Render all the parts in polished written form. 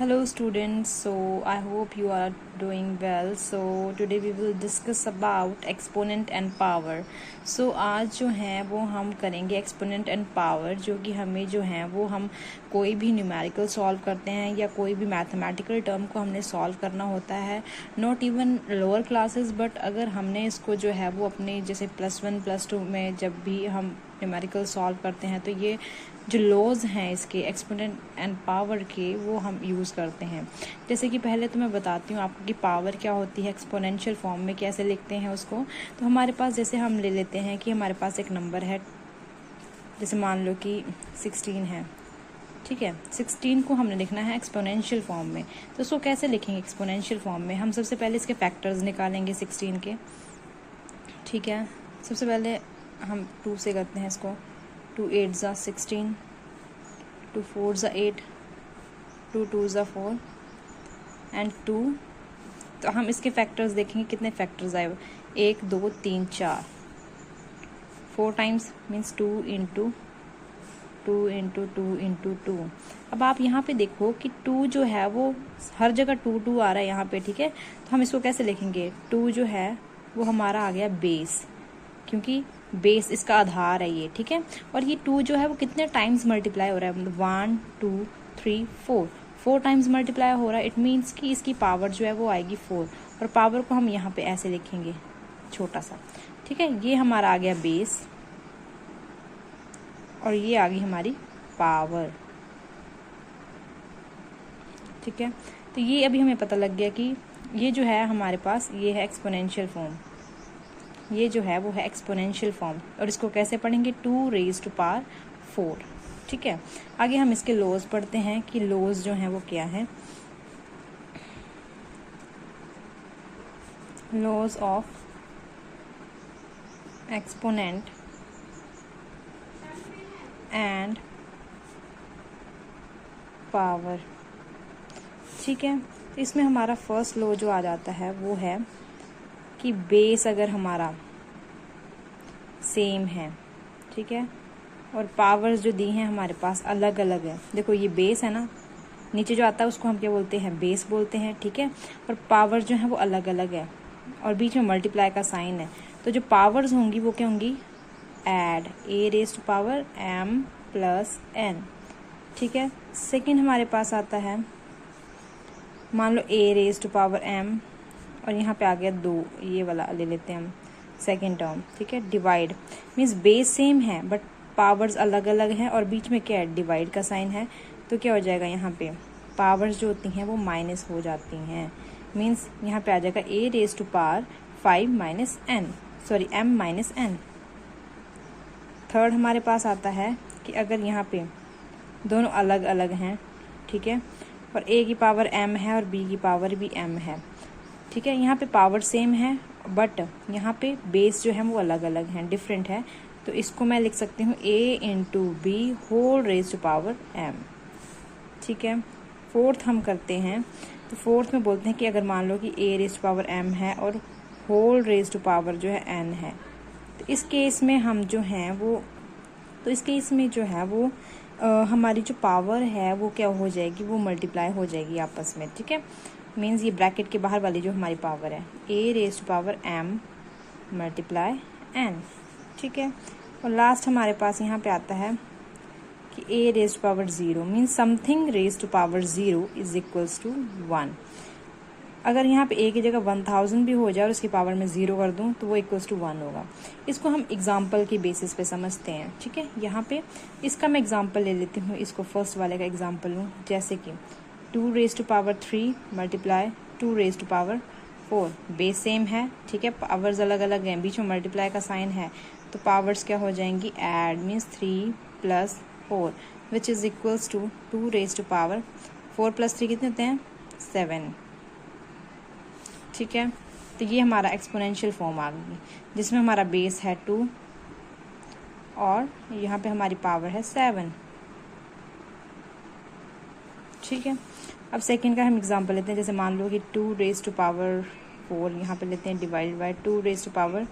Hello students, so I hope you are doing well. So today we will discuss about exponent and power. So आज जो है वो हम करेंगे exponent and power, जो कि हमें जो है वो हम कोई भी न्यूमेरिकल सॉल्व करते हैं या कोई भी मैथमेटिकल टर्म को हमने सॉल्व करना होता है, not even lower classes, but अगर हमने इसको जो है वो अपने जैसे +1 +2 में जब भी हम न्यूमेरिकल सॉल्व करते हैं तो ये जो लॉज हैं इसके एक्सपोनेंट एंड पावर के वो हम यूज़ करते हैं। जैसे कि पहले तो मैं बताती हूँ आपको कि पावर क्या होती है, एक्सपोनेंशियल फॉर्म में कैसे लिखते हैं उसको। तो हमारे पास जैसे हम ले लेते हैं कि हमारे पास एक नंबर है, जैसे मान लो कि 16 है, ठीक है। 16 को हमने लिखना है एक्सपोनेंशियल फॉर्म में। तो उसको कैसे लिखेंगे एक्सपोनेंशियल फॉर्म में? हम सबसे पहले इसके फैक्टर्स निकालेंगे 16 के, ठीक है। सबसे पहले हम 2 से करते हैं इसको। 2 8 ज़ा 16, 2 4 ज़ा 8, 2 2 ज़ा 4 एंड 2। तो हम इसके फैक्टर्स देखेंगे कितने फैक्टर्स आए। 1 2 3 4, 4 times means 2 into 2 into 2 into 2। अब आप यहाँ पे देखो कि 2 जो है वो हर जगह 2 2 आ रहा है यहाँ पे, ठीक है। तो हम इसको कैसे लिखेंगे? 2 जो है वो हमारा आ गया बेस, क्योंकि बेस इसका आधार है ये, ठीक है। और ये 2 जो है वो कितने टाइम्स मल्टीप्लाई हो रहा है, मतलब 1 2 3 4 टाइम्स मल्टीप्लाई हो रहा है। इट मीन्स कि इसकी पावर जो है वो आएगी 4, और पावर को हम यहाँ पे ऐसे लिखेंगे छोटा सा, ठीक है। ये हमारा आ गया बेस और ये आ गई हमारी पावर, ठीक है। तो ये अभी हमें पता लग गया कि ये जो है हमारे पास ये है एक्सपोनेंशियल फॉर्म, ये जो है वो है एक्सपोनेंशियल फॉर्म। और इसको कैसे पढ़ेंगे? 2 रेज़ टू पावर 4, ठीक है। आगे हम इसके लॉज पढ़ते हैं कि लॉज जो हैं वो क्या है। Laws of exponent and power, ठीक है। तो इसमें हमारा फर्स्ट लॉ जो आ जाता है वो है कि बेस अगर हमारा सेम है, ठीक है, और पावर्स जो दी हैं हमारे पास अलग अलग है। देखो ये बेस है ना, नीचे जो आता है उसको हम क्या बोलते हैं? बेस बोलते हैं, ठीक है। और पावर जो है वो अलग अलग है और बीच में मल्टीप्लाई का साइन है। तो जो पावर्स होंगी वो क्या होंगी? Add a raise to power m plus n, ठीक है। सेकेंड हमारे पास आता है, मान लो a raise to power m और यहाँ पे आ गया 2, ये वाला ले लेते हैं हम सेकेंड टर्म, ठीक है। डिवाइड मीन्स बेस सेम है बट पावर्स अलग अलग हैं और बीच में क्या है? डिवाइड का साइन है। तो क्या हो जाएगा? यहाँ पे पावर्स जो होती हैं वो माइनस हो जाती हैं। मीन्स यहाँ पे आ जाएगा a raise to power 5 minus n, sorry m minus n। Third हमारे पास आता है कि अगर यहाँ पे दोनों अलग अलग हैं, ठीक है, और a की पावर m है और b की पावर भी m है, ठीक है। यहाँ पे पावर सेम है बट यहाँ पे बेस जो है वो अलग अलग हैं, डिफरेंट है। तो इसको मैं लिख सकती हूँ a into B whole raise to power m, ठीक है। फोर्थ हम करते हैं, तो फोर्थ में बोलते हैं कि अगर मान लो कि a raise to power m है और होल रेज़ टू पावर जो है n है, तो इस केस में हम जो हैं वो, तो इस केस में जो है वो हमारी जो पावर है वो क्या हो जाएगी? वो मल्टीप्लाई हो जाएगी आपस में, ठीक है। मीन्स ये ब्रैकेट के बाहर वाली जो हमारी पावर है a raise to power m multiply n, ठीक है। और लास्ट हमारे पास यहाँ पे आता है कि a raise to power 0 means something raise to power 0 is equals to 1। अगर यहाँ पे a की जगह 1000 भी हो जाए और उसकी पावर में 0 कर दूँ तो वो इक्वल्स टू 1 होगा। इसको हम एग्जाम्पल की बेसिस पे समझते हैं, ठीक है। यहाँ पे इसका मैं एग्जाम्पल ले लेती हूँ, इसको फर्स्ट वाले का एग्जाम्पल लूँ, जैसे कि 2 raise to power 3 multiply 2 raise to power 4। Base same है, ठीक है, पावर्स अलग अलग हैं, बीच में मल्टीप्लाई का साइन है, तो पावर्स क्या हो जाएंगी? Add means 3 plus 4 which is equals to 2 raise to power 4 plus 3 कितने होते हैं? 7, ठीक है। तो ये हमारा एक्सपोनेंशियल फॉर्म आ गई जिसमें हमारा बेस है 2 और यहाँ पे हमारी पावर है 7, ठीक है। अब सेकंड का हम एग्जांपल लेते हैं, जैसे मान लो कि 2 रेज़ टू पावर 4 यहाँ पे लेते हैं divided by 2 raise to power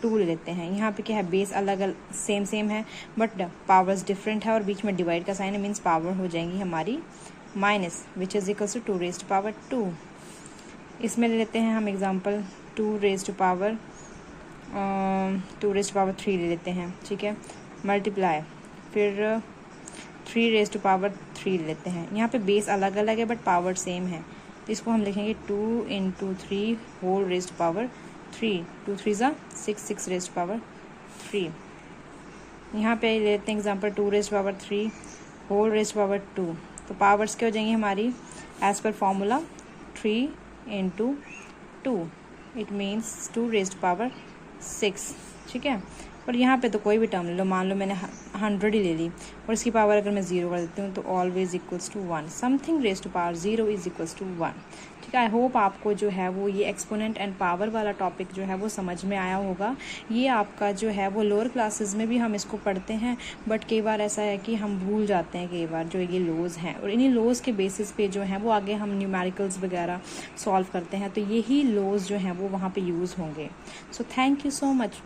2 ले लेते हैं। यहाँ पे क्या है? बेस अलग अलग सेम है बट पावर्स डिफरेंट है और बीच में डिवाइड का साइन है, मीन्स पावर हो जाएंगी हमारी minus which is equals to 2 raise to power 2। इसमें ले लेते हैं हम एग्जांपल 2 रेज़ टू पावर 3 ले लेते हैं, ठीक है, मल्टीप्लाई, फिर 3 रेज़ टू पावर 3 ले लेते हैं। यहाँ पे बेस अलग अलग है बट पावर सेम है, तो इसको हम लिखेंगे 2 × 3 होल रेज़ टू पावर 3, 2 3 ज़ा 6, 6 रेज़ टू पावर 3। यहाँ पे ले लेते हैं example 2 raise to power 3 whole raise to power 2, तो पावर्स क्या हो जाएंगी हमारी एज पर formula 3 × 2, it means 2 raise to power 6, ठीक है। और यहाँ पे तो कोई भी टर्म ले लो, मान लो मैंने 100 ही ले ली और इसकी पावर अगर मैं 0 कर देती हूँ तो always equals to 1, something raise to power 0 is equals to 1, ठीक है। आई होप आपको जो है वो ये एक्सपोनेंट एंड पावर वाला टॉपिक जो है वो समझ में आया होगा। ये आपका जो है वो लोअर क्लासेस में भी हम इसको पढ़ते हैं, बट कई बार ऐसा है कि हम भूल जाते हैं कई बार जो ये लॉज हैं, और इन्हीं लॉज के बेसिस पे जो है वो आगे हम न्यूमेरिकल्स वगैरह सॉल्व करते हैं, तो यही लॉज जो हैं वो वहाँ पे यूज़ होंगे। So thank you so much.